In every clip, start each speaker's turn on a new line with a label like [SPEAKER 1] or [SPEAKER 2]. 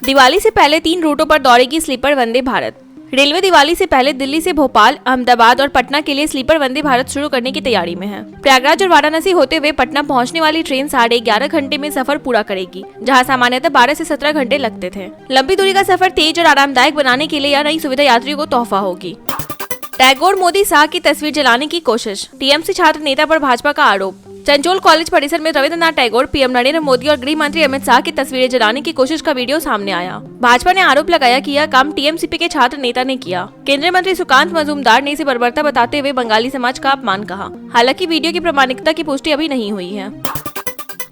[SPEAKER 1] दिवाली से पहले 3 रूटों पर दौड़ेगी स्लीपर वंदे भारत। रेलवे दिवाली से पहले दिल्ली से भोपाल, अहमदाबाद और पटना के लिए स्लीपर वंदे भारत शुरू करने की तैयारी में है। प्रयागराज और वाराणसी होते हुए पटना पहुंचने वाली ट्रेन 11.5 घंटे में सफर पूरा करेगी, जहां सामान्यतः 12 से 17 घंटे लगते थे। लंबी दूरी का सफर तेज और आरामदायक बनाने के लिए यह नई सुविधा यात्रियों को तोहफा होगी। टैगोर मोदी शाह की तस्वीर जलाने की कोशिश, टीएमसी छात्र नेता पर भाजपा का आरोप। चंचोल कॉलेज परिसर में रविंद्रनाथ टैगोर, पीएम नरेंद्र मोदी और गृह मंत्री अमित शाह की तस्वीरें जलाने की कोशिश का वीडियो सामने आया। भाजपा ने आरोप लगाया कि यह काम टीएमसीपी के छात्र नेता ने किया। केंद्रीय मंत्री सुकांत मजूमदार ने इसे बर्बरता बताते हुए बंगाली समाज का अपमान कहा। हालांकि वीडियो की प्रामाणिकता की पुष्टि अभी नहीं हुई है।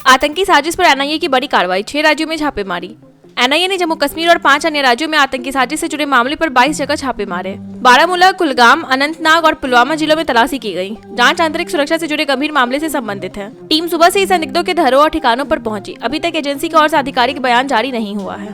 [SPEAKER 1] आतंकी साजिश पर एनआईए की बड़ी कार्रवाई, 6 राज्यों में छापेमारी। एनआईए ने जम्मू कश्मीर और 5 अन्य राज्यों में आतंकी साजिश से जुड़े मामले पर 22 जगह छापे मारे। बारामूला, कुलगाम, अनंतनाग और पुलवामा जिलों में तलाशी की गई। जांच आंतरिक सुरक्षा से जुड़े गंभीर मामले से संबंधित है। टीम सुबह से ही संदिग्धों के घरों और ठिकानों पर पहुंची। अभी तक एजेंसी की ओर से आधिकारिक बयान जारी नहीं हुआ है।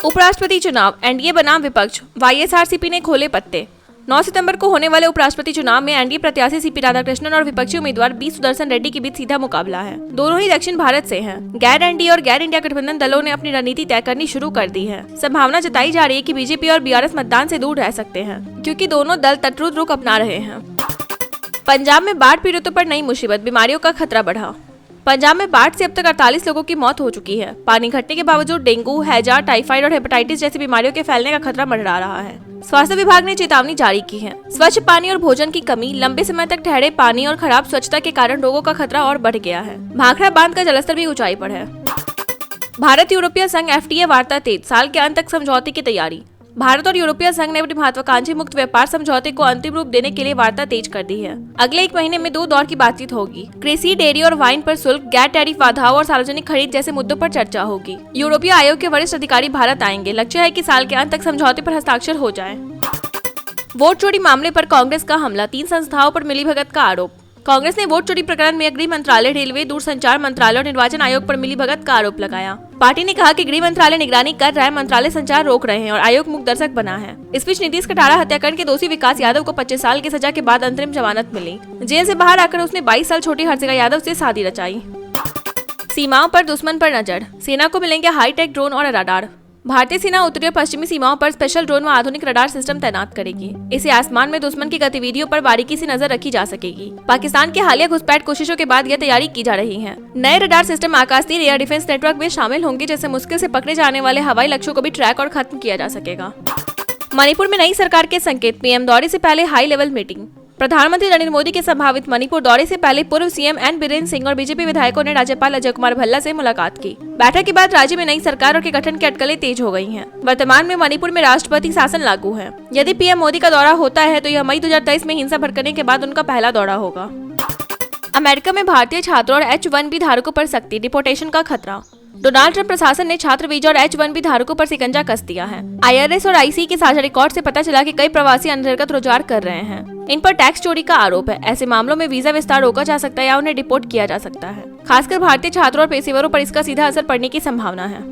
[SPEAKER 1] उपराष्ट्रपति चुनाव, एनडीए बनाम विपक्ष, वाईएसआरसीपी ने खोले पत्ते। 9 सितंबर को होने वाले उपराष्ट्रपति चुनाव में एनडीए प्रत्याशी सीपी राधाकृष्णन और विपक्षी उम्मीदवार बी सुदर्शन रेड्डी के बीच सीधा मुकाबला है। दोनों ही दक्षिण भारत से हैं। गैर एनडीए और गैर इंडिया गठबंधन दलों ने अपनी रणनीति तय करनी शुरू कर दी है। संभावना जताई जा रही है कि बीजेपी और बीआरएस मतदान से दूर रह सकते हैं, क्योंकि दोनों दल तटरूढ़ रुख अपना रहे हैं। पंजाब में बाढ़ पीड़ितों पर नई मुसीबत, बीमारियों का खतरा बढ़ा। पंजाब में बाढ़ से अब तक 48 लोगों की मौत हो चुकी है। पानी घटने के बावजूद डेंगू, हैजा, टाइफाइड और हेपेटाइटिस जैसी बीमारियों के फैलने का खतरा मंडरा रहा है। स्वास्थ्य विभाग ने चेतावनी जारी की है। स्वच्छ पानी और भोजन की कमी, लंबे समय तक ठहरे पानी और खराब स्वच्छता के कारण रोगों का खतरा और बढ़ गया है। भाखड़ा बांध का जलस्तर भी ऊंचाई पर है। भारत यूरोपीय संघ एफटीए वार्ता तेज, साल के अंत तक समझौते की तैयारी। भारत और यूरोपीय संघ ने अपनी महत्वाकांक्षी मुक्त व्यापार समझौते को अंतिम रूप देने के लिए वार्ता तेज कर दी है। अगले 1 महीने में 2 दौर की बातचीत होगी। कृषि, डेयरी और वाइन पर शुल्क, गैर टैरिफ बाधाओं और सार्वजनिक खरीद जैसे मुद्दों पर चर्चा होगी। यूरोपीय आयोग के वरिष्ठ अधिकारी भारत आएंगे। लक्ष्य है कि साल के अंत तक समझौते पर हस्ताक्षर हो जाए। वोट चोरी मामले पर कांग्रेस का हमला, 3 संस्थाओं पर मिलीभगत का आरोप। कांग्रेस ने वोट चोरी प्रकरण में गृह मंत्रालय, रेलवे, दूरसंचार मंत्रालय और निर्वाचन आयोग पर मिलीभगत का आरोप लगाया। पार्टी ने कहा कि गृह मंत्रालय निगरानी कर रहा है, मंत्रालय संचार रोक रहे हैं और आयोग मुख्य दर्शक बना है। इस बीच नीतीश कटारा हत्याकांड के दोषी विकास यादव को 25 साल की सजा के बाद अंतरिम जमानत मिली। जेल से बाहर आकर उसने 22 साल छोटी हर्षिका यादव से शादी रचाई। सीमाओं पर दुश्मन पर नजर, सेना को मिलेंगे हाईटेक ड्रोन और रडार। भारतीय सेना उत्तरी और पश्चिमी सीमाओं पर स्पेशल ड्रोन व आधुनिक रडार सिस्टम तैनात करेगी। इससे आसमान में दुश्मन की गतिविधियों पर बारीकी से नजर रखी जा सकेगी। पाकिस्तान की हालिया घुसपैठ कोशिशों के बाद यह तैयारी की जा रही है। नए रडार सिस्टम आकाशीय एयर डिफेंस नेटवर्क में शामिल होंगे, जिससे मुश्किल से पकड़े जाने वाले हवाई लक्ष्यों को भी ट्रैक और खत्म किया जा सकेगा। मणिपुर में नई सरकार के संकेत, पीएम दौरे से पहले हाई लेवल मीटिंग। प्रधानमंत्री नरेंद्र मोदी के संभावित मणिपुर दौरे से पहले पूर्व सीएम एन बीरेन सिंह और बीजेपी विधायकों ने राज्यपाल अजय कुमार भल्ला से मुलाकात की। बैठक के बाद राज्य में नई सरकार और के गठन की अटकलें तेज हो गई हैं। वर्तमान में मणिपुर में राष्ट्रपति शासन लागू है। यदि पीएम मोदी का दौरा होता है तो यह मई 2023 में हिंसा भड़कने के बाद उनका पहला दौरा होगा। अमेरिका में भारतीय छात्रों और H-1B धारकों पर सख्ती, डिपोर्टेशन का खतरा। डोनाल्ड ट्रंप प्रशासन ने छात्र वीजा और H-1B धारकों पर शिकंजा कस दिया है। IRS और IC के साझा रिकॉर्ड से पता चला कि कई प्रवासी अनधिकृत रोजगार कर रहे हैं। इन पर टैक्स चोरी का आरोप है। ऐसे मामलों में वीजा विस्तार रोका जा सकता है या उन्हें डिपोर्ट किया जा सकता है। खासकर भारतीय छात्रों और पेशेवरों पर इसका सीधा असर पड़ने की संभावना है।